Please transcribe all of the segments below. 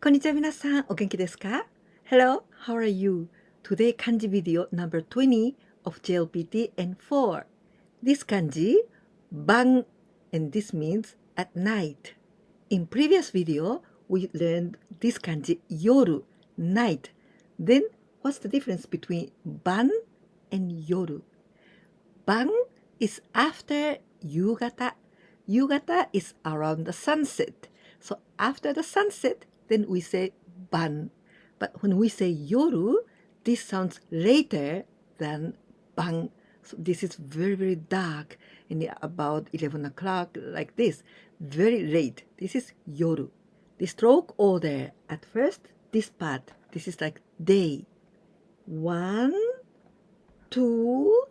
こんにちは皆さん、お元気ですか? Hello, how are you? Today kanji video number 20 of JLPT N4. This kanji, bang, and this means at night. In previous video, we learned this kanji, yoru, night. Then, what's the difference between ban and yoru? Ban is after yugata. Yugata is around the sunset. So after the sunset, then we say ban. But when we say yoru, this sounds later than ban. So this is very, very dark, and about 11 o'clock, like this. Very late. This is yoru. The stroke order, at first, this part, this is like day. 1, 2,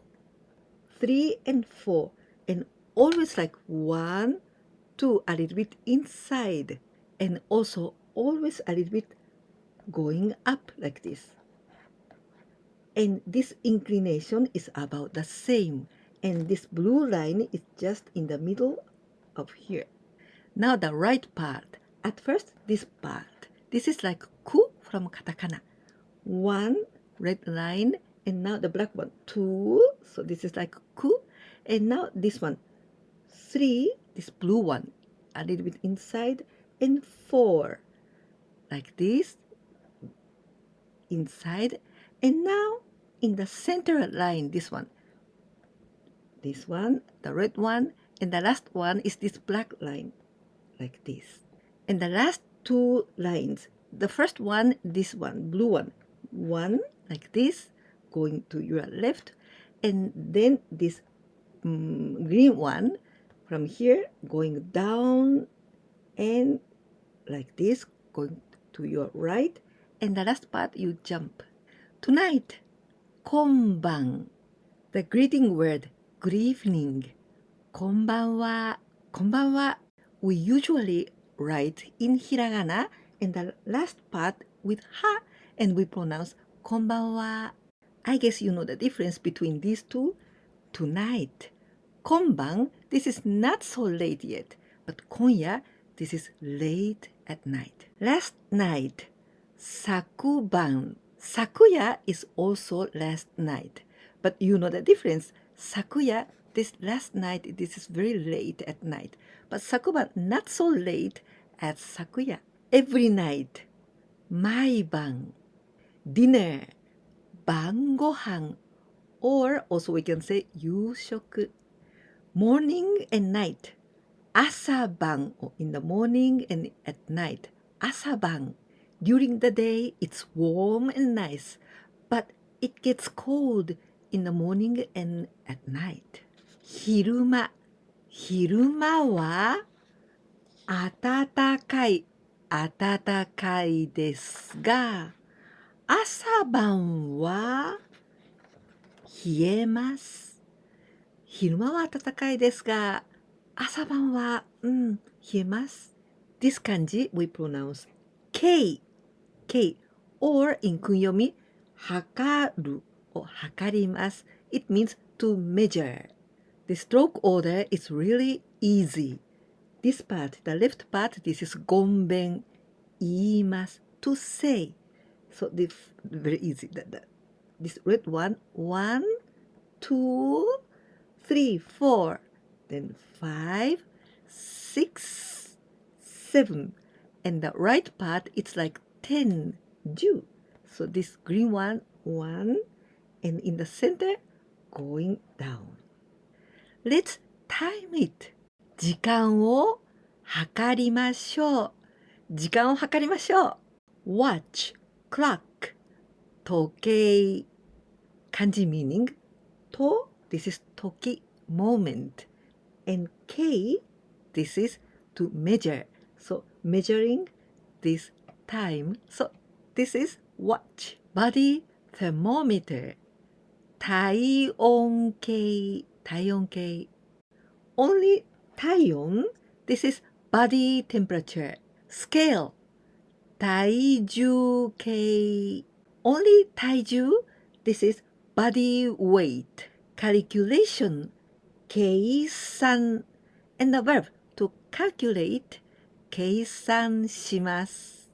3, and 4. And always like 1, 2, a little bit inside. And also always a little bit going up like this. And this inclination is about the same. And this blue line is just in the middle of here. Now the right part. At first, this part. This is like ku from katakana. 1 red line, and now the black one. 2, so this is like ku. And now this one. 3, this blue one. A little bit inside. And 4. Like this. Inside. And now in the center line, this one, the red one, and the last one is this black line, like this. And the last 2 lines, the first one, this one, blue one, 1 like this, going to your left, and then this green one from here going down and like this, going to your right, and the last part you jump. Tonight, konban, the greeting word, good evening. Konbanwa, konbanwa, we usually write in hiragana and the last part with ha, and we pronounce konbanwa. I guess you know the difference between these two. Tonight, konban, this is not so late yet, but konya, this is late at night. Last night, sakuban. Sakuya is also last night, but you know the difference. Sakuya, this last night, this is very late at night, but sakuban, not so late as sakuya. Every night, maiban, dinner, bangohan, or also we can say yushoku. Morning and night, asaban, in the morning and at night, asaban. During the day, it's warm and nice, but it gets cold in the morning and at night. Hiruma. Hiruma wa atatakai. Atatakai desu ga, asaban wa hiemasu. Hiruma wa atatakai desu ga, asaban wa hiemasu. This kanji we pronounce kei. K, or in kunyomi, hakaru or hakarimasu. It means to measure. The stroke order is really easy. This part, the left part, this is gonben, iimasu, to say. So this very easy. This red one, 1, 2, 3, 4, then 5, 6, 7. And the right part, it's like 10, 10. So this green one, 1, and in the center, going down. Let's time it. 時間を計りましょう。時間を計りましょう。Watch, clock, 時計。漢字 meaning と this is 時 moment, and K, this is to measure. So measuring this time. So this is watch. Body thermometer. 体温計。体温計。Only 体温. This is body temperature. Scale. 体重計。Only 体重. This is body weight. Calculation. 計算. And the verb to calculate. 計算します。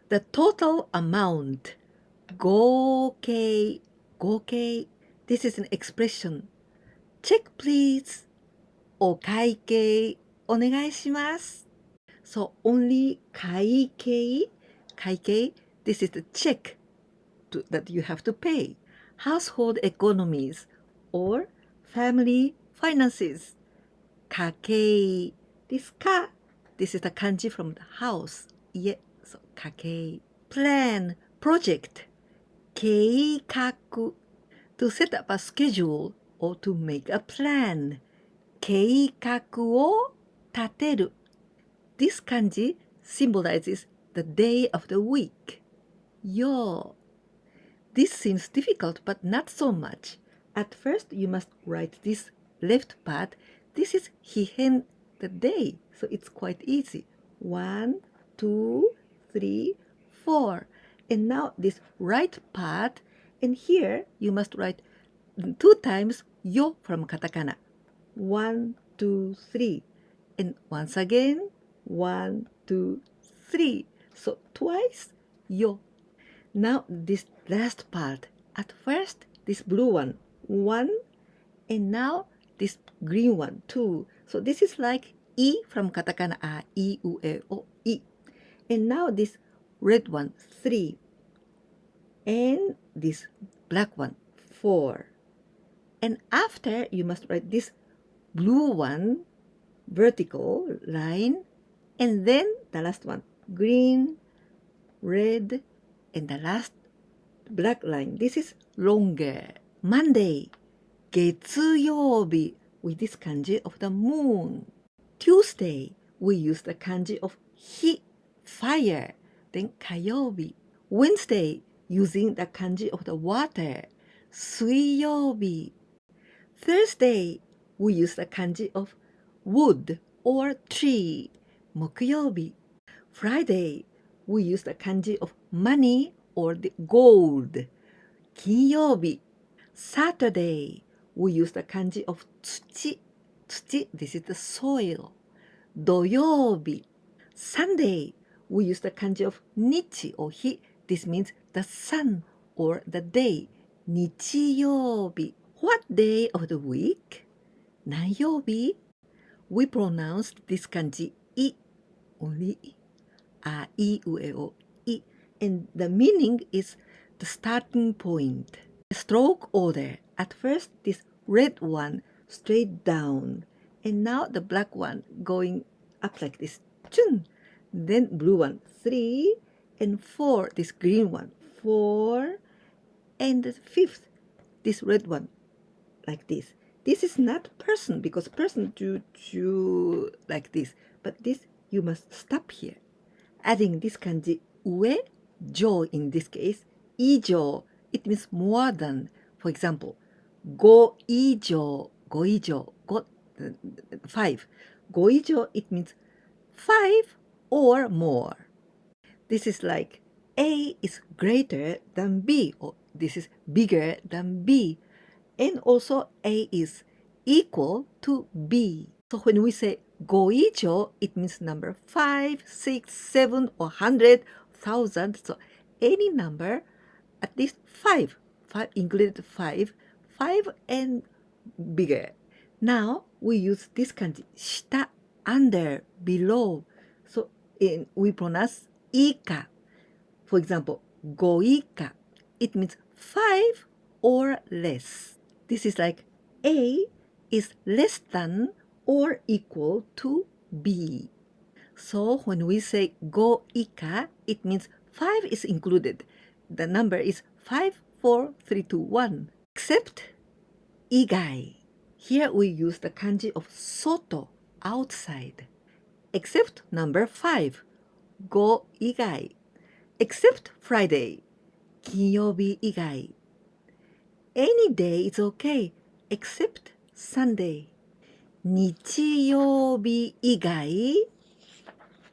The total amount 合計 This is an expression. Check please. お会計お願いします。So only 会計 This is the check that you have to pay. Household economies or family finances. 家計 This is the kanji from the house. So 家計 Plan, project. 計画 To set up a schedule or to make a plan. 計画を立てる This kanji symbolizes the day of the week. Yo. This seems difficult, but not so much. At first, you must write this left part. This is hihen, the day, so it's quite easy. 1, 2, 3, 4. And now this right part, and here you must write 2 times yo from katakana. 1, 2, 3. And once again, 1, 2, 3. So twice yo. Now this last part. At first, this blue one, 1, and now this green one, 2. So this is like I from katakana, I, U, E, O, I. And now this red one, 3. And this black one, 4. And after, you must write this blue one, vertical line, and then the last one, green, red, and the last black line. This is longer. Monday, 月曜日 with this kanji of the moon. Tuesday, we use the kanji of hi, fire. Then 火曜日. Wednesday, using the kanji of the water. 水曜日. Thursday, we use the kanji of wood or tree. 木曜日. Friday, we use the kanji of money or the gold. 金曜日. Saturday, we use the kanji of 土. 土, this is the soil. 土曜日. Sunday, we use the kanji of nichi or hi. This means the sun or the day. 日曜日. What day of the week? 何曜日? We pronounce this kanji I, only I. A, I, U, E, O, I. And the meaning is the starting point. Stroke order. At first, this red one straight down. And now the black one going up like this. Chun. Then blue one, 3. And 4, this green one, 4. And the 5th, this red one, like this. This is not person, because person do like this. But this, you must stop here. Adding this kanji, ue, jo in this case, ijo, it means more than. For example, go ijo, 5. Go ijo, it means 5 or more. This is like A is greater than B, or this is bigger than B. And also A is equal to B. So when we say go ijo, it means number 5, 6, 7, or 100, 1,000. So any number, at least 5 included 5 and bigger. Now we use this kanji, shita, under, below. So we pronounce ika. For example, go ika, it means 5 or less. This is like A is less than or equal to B. So when we say go ika, it means 5 is included. The number is 5, 4, 3, 2, 1. Except igai. Here we use the kanji of soto, outside. Except number 5, go igai. Except Friday, 金曜日以外. Any day is okay, except Sunday. 日曜日以外、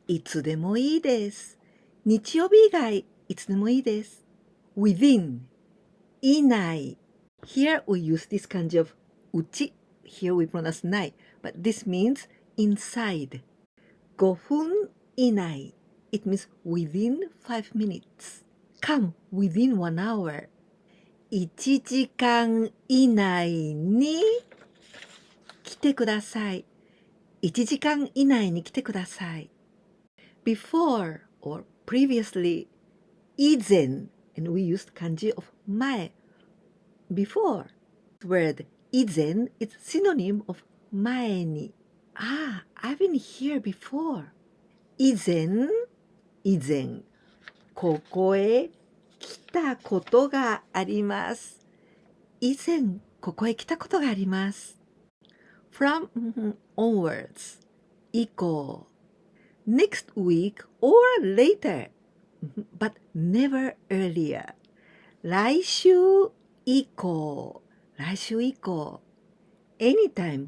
いつでもいいです。日曜日以外、いつでもいいです。Within, 以内. Here we use this kanji of うち. Here we pronounce ない. But this means inside. 5分以内. it means within 5 minutes. Come within 1 hour. 1時間以内に来てください。1時間以内に来てください。Before or previously, 以前 and we used kanji of 前。Before. The word 以前 is synonym of 前に。I've been here before. 以前、ここへ来たことがあります。以前、ここへ来たことがあります。From onwards 以降 next week or later but never earlier 来週以降 anytime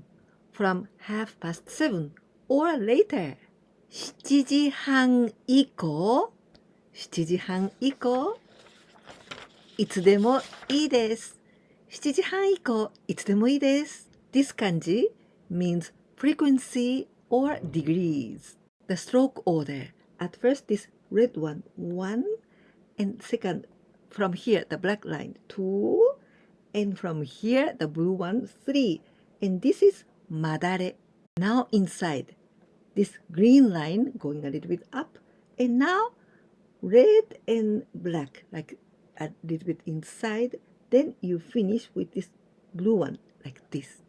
from 7:30 or later 7時半以降いつでもいいです。7時半以降いつでもいいです。This kanji means frequency or degrees. The stroke order. At first, this red one, 1, and second, from here, the black line, 2, and from here, the blue one, 3. And this is madare. Now inside, this green line going a little bit up, and now red and black, like a little bit inside. Then you finish with this blue one, like this.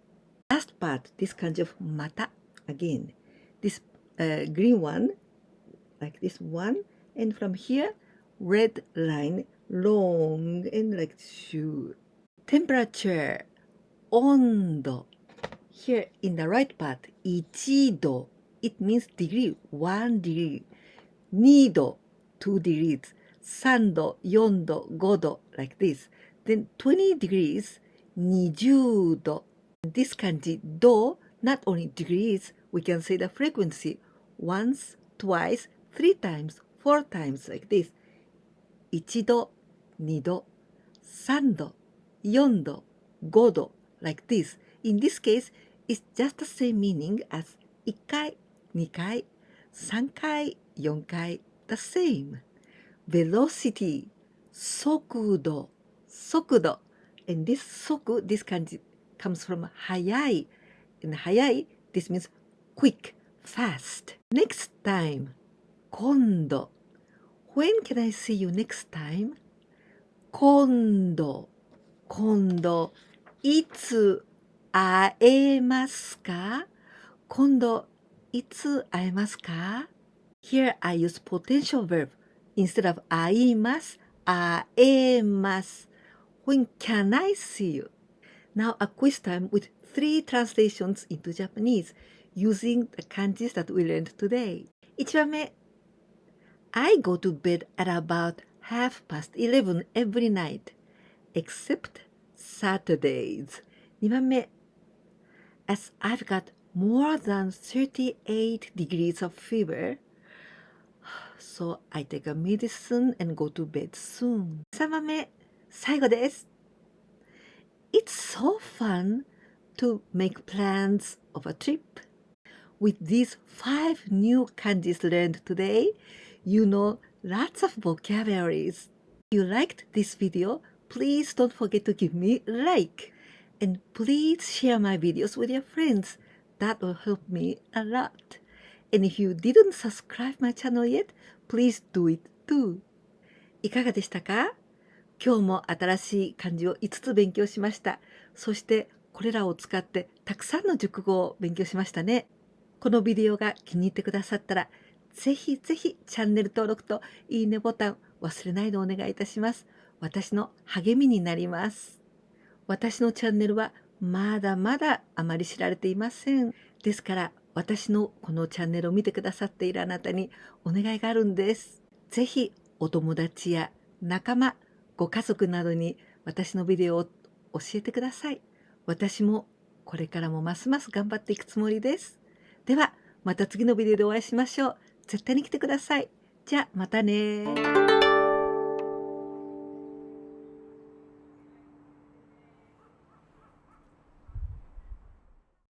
Last part, this kanji of mata, again, this green one, like this one, and from here, red line, long and like shoe. Temperature, ondo. Here in the right part, 1度, it means degree, 1 degree. 2度, 2 degrees. 3度, 4度, 5度, like this. Then 20 degrees, 20度. This kanji, do, not only degrees, we can say the frequency once, twice, 3 times, 4 times, like this. 1度、2度、3度、4度、5度, like this. In this case, it's just the same meaning as 1回、2回、3回、4回, the same. Velocity, 速度、and this 速, this kanji comes from 速い, and 速い, this means quick, fast. Next time, 今度. When can I see you next time? 今度、いつ会えますか? 今度、いつ会えますか? Here I use potential verb. Instead of 会います、会えます。When can I see you? Now a quiz time with 3 translations into Japanese using the kanjis that we learned today. 1番目 I go to bed at about 11:30 every night, except Saturdays. 2番目 As I've got more than 38 degrees of fever, so I take a medicine and go to bed soon. 3番目最後です。It's so fun to make plans of a trip. With these 5 new kanjis learned today, you know lots of vocabularies. If you liked this video, please don't forget to give me a like. And please share my videos with your friends. That will help me a lot. And if you didn't subscribe my channel yet, please do it too. いかがでしたか？今日も新しい漢字を5つ勉強しました。そしてこれらを使ってたくさんの熟語を勉強しましたね。このビデオが気に入ってくださったら、ぜひぜひチャンネル登録といいねボタン忘れないでお願いいたします。私の励みになります。私のチャンネルはまだまだあまり知られていません。ですから私のこのチャンネルを見てくださっているあなたにお願いがあるんです。ぜひお友達や仲間、ご家族などに私のビデオを教えてください。私もこれからもますます頑張っていくつもりです。ではまた次のビデオでお会いしましょう。絶対に来てください。じゃあまたね。